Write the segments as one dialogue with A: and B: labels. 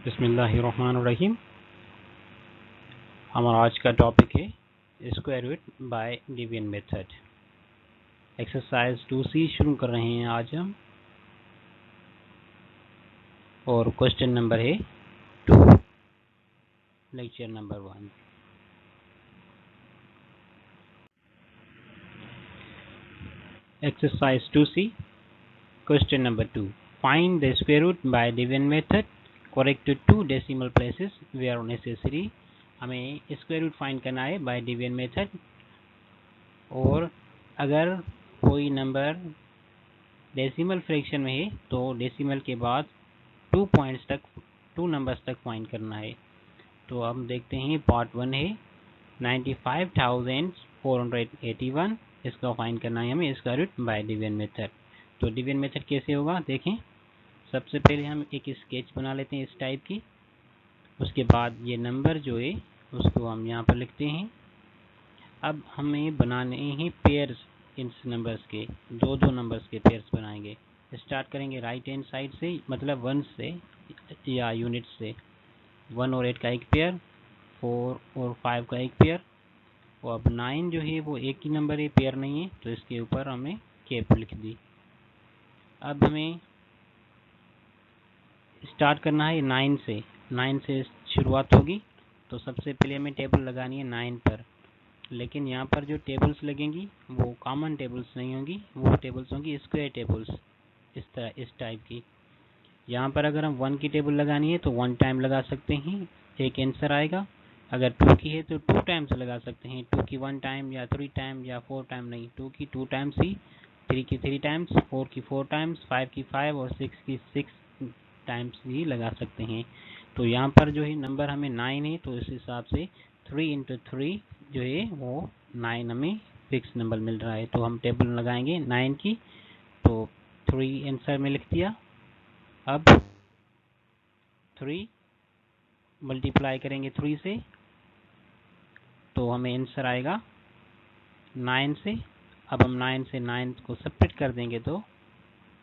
A: बिस्मिल्लाहिर्रहमानिर्रहीम। हमारा आज का टॉपिक है square root by division method. Exercise 2C शुरू कर रहे हैं आज हम, और क्वेश्चन नंबर है 2, lecture number 1। Exercise 2C, question number 2, find the square root by division method, correct 2 decimal places where necessary. हमें स्क्वायर रूट फाइंड करना है बाय डिवीजन मेथड, और अगर कोई नंबर डेसिमल फ्रैक्शन में है तो डेसिमल के बाद 2 नंबर्स तक फाइंड करना है। तो हम देखते हैं, पार्ट 1 है 95,481, इसका फाइंड करना है हमें square root by division method. तो डिवीजन मेथड कैसे होगा देखें। सबसे पहले हम एक स्केच बना लेते हैं इस टाइप की। उसके बाद ये नंबर जो है उसको हम यहाँ पर लिखते हैं। अब हमें बनाने हैं पेयर्स, इन नंबर्स के दो नंबर्स के पेयर्स बनाएंगे। स्टार्ट करेंगे राइट हैंड साइड से, मतलब 1 से या यूनिट से। 1 और 8 का एक पेयर, 4 और 5 का एक पेयर। और अब 9 जो है वो एक ही नंबर है, पेयर नहीं है, तो इसके ऊपर हमने कैप लिख दी। अब हमें स्टार्ट करना है 9 से। 9 से शुरुआत होगी, तो सबसे पहले हमें टेबल लगानी है 9 पर। लेकिन यहाँ पर जो टेबल्स लगेंगी वो कॉमन टेबल्स नहीं होंगी, वो टेबल्स होंगी स्क्वायर टेबल्स, इस टाइप की। यहाँ पर अगर हम 1 की टेबल लगानी है तो 1 टाइम लगा सकते हैं, एक आंसर आएगा। अगर 2 की है तो 2 टाइम्स लगा सकते हैं, 2 की 1 टाइम या 3 टाइम या 4 टाइम नहीं, 2 की 2 टाइम्स ही, 3 की 3 टाइम्स, 4 की 4 टाइम्स, 5 की 5 और 6 की 6 टाइम्स भी लगा सकते हैं। तो यहाँ पर जो है नंबर हमें 9 है, तो इस हिसाब से 3 × 3 जो है वो 9 हमें फिक्स नंबर मिल रहा है। तो हम टेबल लगाएंगे 9 की, तो 3 आंसर में लिख दिया। अब 3 मल्टीप्लाई करेंगे 3 से, तो हमें आंसर आएगा 9 से। अब हम 9 से 9 को सेपरेट कर देंगे तो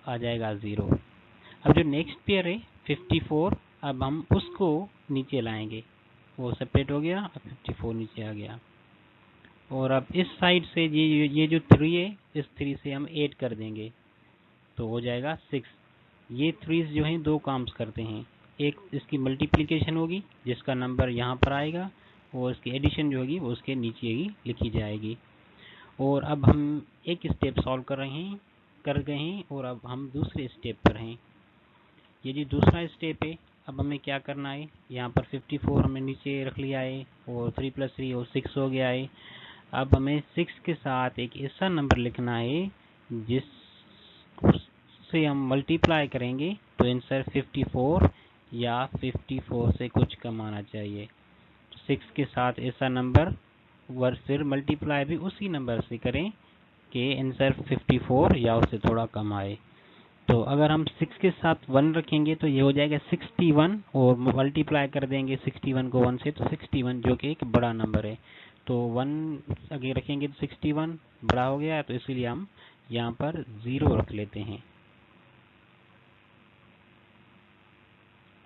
A: आ जाएगा 0। अब जो नेक्स्ट पेयर है 54, अब हम उसको नीचे लाएंगे, वो सेपरेट हो गया, अब 54 नीचे आ गया। और अब इस साइड से ये जो 3 है, इस 3 से हम 8 कर देंगे तो हो जाएगा 6। ये 3 जो हैं 2 काम्स करते हैं, एक इसकी मल्टीप्लिकेशन होगी जिसका नंबर यहाँ पर आएगा, और इसकी एडिशन जो होगी वो उसके नीचे ही लिखी जाएगी। और अब हम एक स्टेप सॉल्व कर गए हैं, और अब हम दूसरे स्टेप पर हैं। ये जो दूसरा स्टेप है, अब हमें क्या करना है, यहाँ पर 54 हमने नीचे रख लिया है, और 3 + 3 और 6 हो गया है। अब हमें 6 के साथ एक ऐसा नंबर लिखना है जिससे हम मल्टीप्लाई करेंगे तो आंसर 54 या 54 से कुछ कम आना चाहिए। 6 के साथ ऐसा नंबर, फिर मल्टीप्लाई भी उसी नंबर से करें कि आंसर 54 या उससे थोड़ा कम आए। तो अगर हम 6 के साथ 1 रखेंगे तो ये हो जाएगा 61, और मल्टीप्लाई कर देंगे 61 को 1 से, तो 61 जो कि एक बड़ा नंबर है। तो 1 अगर रखेंगे तो 61 बड़ा हो गया, तो इसलिए हम यहाँ पर 0 रख लेते हैं,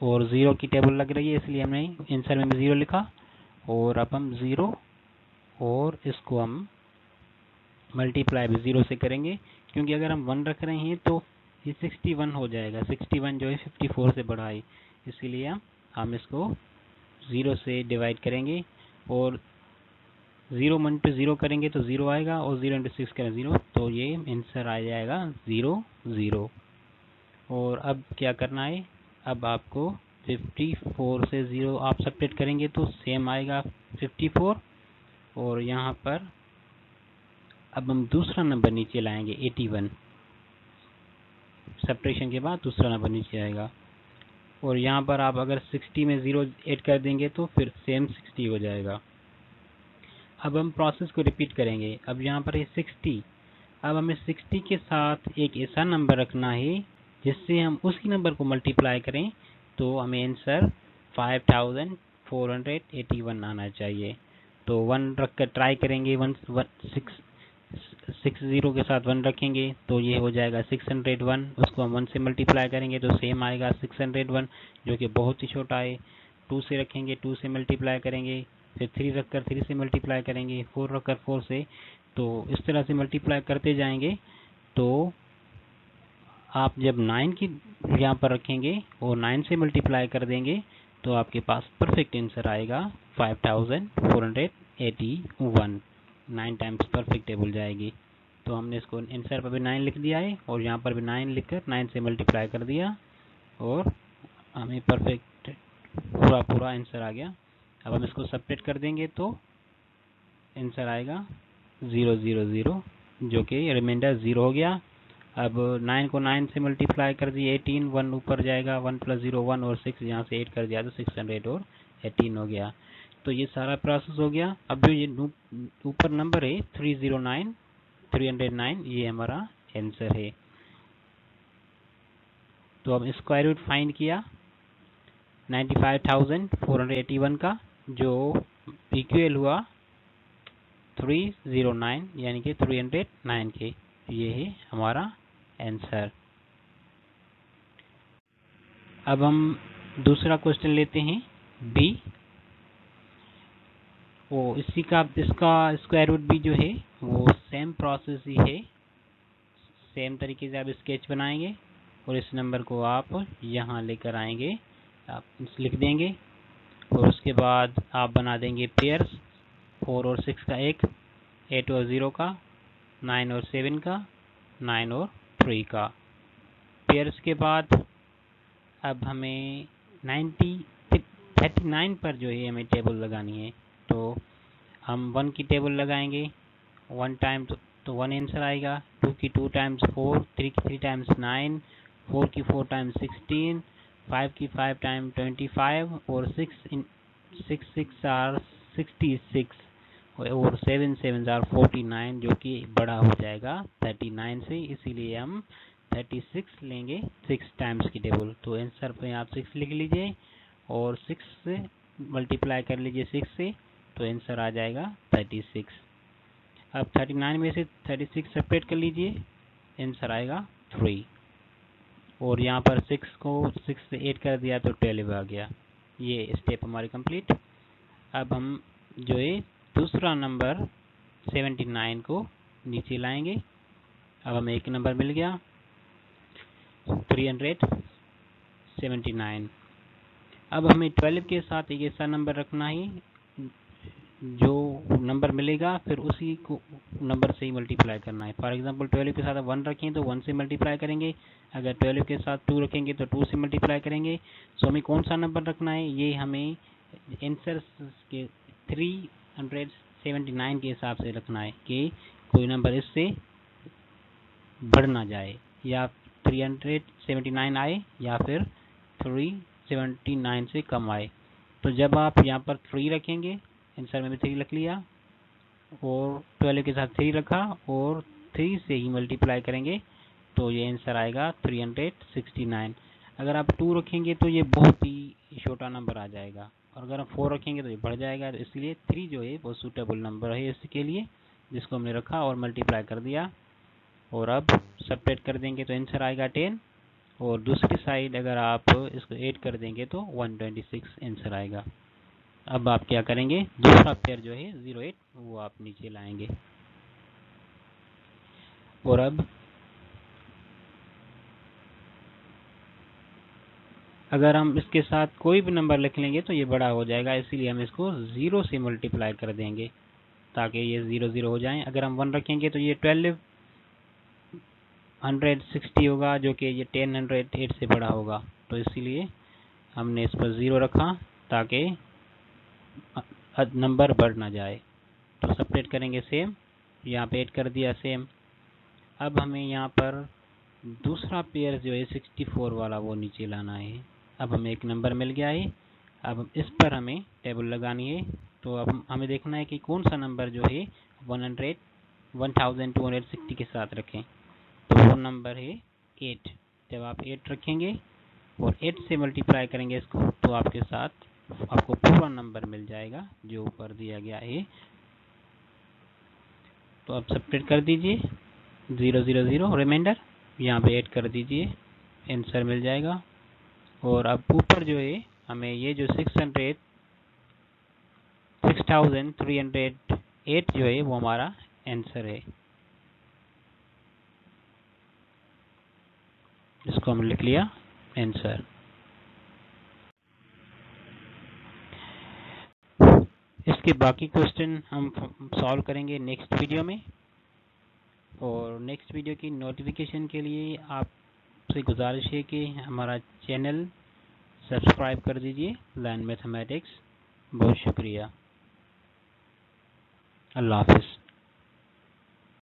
A: और 0 की टेबल लग रही है इसलिए हमने आंसर में 0 लिखा। और अब हम 0 और इसको हम मल्टीप्लाई भी 0 से करेंगे, क्योंकि अगर हम 1 रख रहे हैं तो ये 61 हो जाएगा। 61 जो है 54 से बड़ा है, इसीलिए हम इसको 0 से डिवाइड करेंगे, और 0 × 0 करेंगे तो 0 आएगा, और 0 × 6 करें 0, तो ये आंसर आ जाएगा 0 0। और अब क्या करना है, अब आपको 54 से 0 आप सेपरेट करेंगे तो सेम आएगा 54, और यहाँ पर अब हम दूसरा नंबर नीचे लाएंगे 81, सेपरेशन के बाद दूसरा नंबर नीचे आएगा। और यहाँ पर आप अगर 60 में 0 ऐड कर देंगे तो फिर सेम 60 हो जाएगा। अब हम प्रोसेस को रिपीट करेंगे। अब यहाँ पर है 60, अब हमें 60 के साथ एक ऐसा नंबर रखना है जिससे हम उसी नंबर को मल्टीप्लाई करें तो हमें आंसर 5481 आना चाहिए। तो 1 रख कर ट्राई करेंगे, 1 6 6 जीरो के साथ 1 रखेंगे तो ये हो जाएगा 601। उसको हम 1 से मल्टीप्लाई करेंगे तो सेम आएगा 601, जो कि बहुत ही छोटा है। 2 से रखेंगे, 2 से मल्टीप्लाई करेंगे, फिर 3 रखकर 3 से मल्टीप्लाई करेंगे, 4 रखकर 4 से। तो इस तरह से मल्टीप्लाई करते जाएंगे। तो आप जब 9 की यहाँ पर रखेंगे और 9 से मल्टीप्लाई कर देंगे तो आपके पास परफेक्ट आंसर आएगा 5481। 9 टाइम्स परफेक्ट टेबल जाएगी। तो हमने इसको आंसर पर भी 9 लिख दिया है और यहाँ पर भी 9 लिखकर 9 से मल्टीप्लाई कर दिया और हमें परफेक्ट पूरा आंसर आ गया। अब हम इसको सब्ट्रैक्ट कर देंगे तो आंसर आएगा 000, जो कि रिमाइंडर 0 हो गया। अब 9 को 9 से मल्टीप्लाई कर दिए 18, 1 ऊपर जाएगा, 1 + 0 1 और 6 यहाँ से 8 कर दिया तो 618 हो गया। तो ये सारा प्रोसेस हो गया। अब जो ये ऊपर नंबर है 309, ये हमारा आंसर है। तो अब स्क्वायर रूट फाइंड किया 95,481 का, जो इक्वल हुआ 309 यानी कि 309 के। ये है हमारा आंसर। अब हम दूसरा क्वेश्चन लेते हैं बी। इसका स्क्वायर रूट भी जो है वो सेम प्रोसेस ही है। सेम तरीके से आप स्केच बनाएंगे और इस नंबर को आप यहाँ लेकर आएंगे, आप लिख देंगे और उसके बाद आप बना देंगे पेयर्स 4 और 6 का, एक 8 और 0 का, 9 और 7 का, 9 और 3 का। पेयर्स के बाद अब हमें 39 पर जो है हमें टेबल लगानी है। तो हम 1 की टेबल लगाएंगे, 1 टाइम तो 1 आंसर आएगा, 2 की 2 टाइम्स 4, 3 की 3 टाइम्स 9, 4 की 4 टाइम्स 16, 5 की 5 टाइम 25 और 6 आर 66 और 7 7 आर 49, जो कि बड़ा हो जाएगा 39 से। इसीलिए हम 36 लेंगे 6 टाइम्स की टेबल। तो आंसर पे आप 6 लिख लीजिए और 6 से मल्टीप्लाई कर लीजिए 6 से, तो आंसर आ जाएगा 36। अब 39 में से 36 सेपरेट कर लीजिए, आंसर आएगा 3। और यहाँ पर 6 को 6 से 8 कर दिया तो 12 आ गया। ये स्टेप हमारी कंप्लीट। अब हम जो है दूसरा नंबर 79 को नीचे लाएंगे। अब हमें एक नंबर मिल गया 379। अब हमें 12 के साथ एक ऐसा नंबर रखना है जो नंबर मिलेगा फिर उसी को नंबर से ही मल्टीप्लाई करना है। फॉर एग्जांपल 12 के साथ 1 रखें तो 1 से मल्टीप्लाई करेंगे, अगर 12 के साथ 2 रखेंगे तो 2 से मल्टीप्लाई करेंगे। सो हमें कौन सा नंबर रखना है, ये हमें आंसर के 379 के हिसाब से रखना है कि कोई नंबर इससे बढ़ ना जाए, या 379 आए या फिर 379 से कम आए। तो जब आप यहाँ पर 3 रखेंगे, आंसर में भी 3 रख लिया और 12 के साथ 3 रखा और 3 से ही मल्टीप्लाई करेंगे तो ये आंसर आएगा 369। अगर आप 2 रखेंगे तो ये बहुत ही छोटा नंबर आ जाएगा, और अगर आप 4 रखेंगे तो ये बढ़ जाएगा। इसलिए 3 जो है वो सूटेबल नंबर है इसके लिए, जिसको हमने रखा और मल्टीप्लाई कर दिया। और अब सब्ट्रैक्ट कर देंगे तो आंसर आएगा 10, और दूसरी साइड अगर आप इसको 8 कर देंगे तो 126 आंसर आएगा। अब आप क्या करेंगे, दूसरा पेयर जो है 08 वो आप नीचे लाएंगे। और अब अगर हम इसके साथ कोई भी नंबर लिख लेंगे तो ये बड़ा हो जाएगा, इसीलिए हम इसको 0 से मल्टीप्लाई कर देंगे ताकि ये 0 हो जाए। अगर हम 1 रखेंगे तो ये 1260 होगा, जो कि ये 1008 से बड़ा होगा। तो इसीलिए हमने इस पर 0 रखा ताकि नंबर बढ़ ना जाए। तो सेपरेट करेंगे सेम, यहाँ पे 8 कर दिया सेम। अब हमें यहाँ पर दूसरा पेयर जो है 64 वाला वो नीचे लाना है। अब हमें एक नंबर मिल गया है, अब इस पर हमें टेबल लगानी है। तो अब हमें देखना है कि कौन सा नंबर जो है 1260 के साथ रखें। तो वो नंबर है 8। जब आप 8 रखेंगे और 8 से मल्टीप्लाई करेंगे इसको तो आपके साथ आपको पूरा नंबर मिल जाएगा जो ऊपर दिया गया है तो अब सब्ट्रैक्ट कर दीजिए 000 रिमाइंडर, यहाँ पे ऐड कर दीजिए, आंसर मिल जाएगा। और अब ऊपर जो है हमें ये जो 6308 जो है वो हमारा आंसर है। इसको हम लिख लिया आंसर। इसके बाकी क्वेश्चन हम सॉल्व करेंगे नेक्स्ट वीडियो में। और नेक्स्ट वीडियो की नोटिफिकेशन के लिए आपसे गुजारिश है कि हमारा चैनल सब्सक्राइब कर दीजिए, लर्न मैथमेटिक्स। बहुत शुक्रिया। अल्लाह हाफिज़।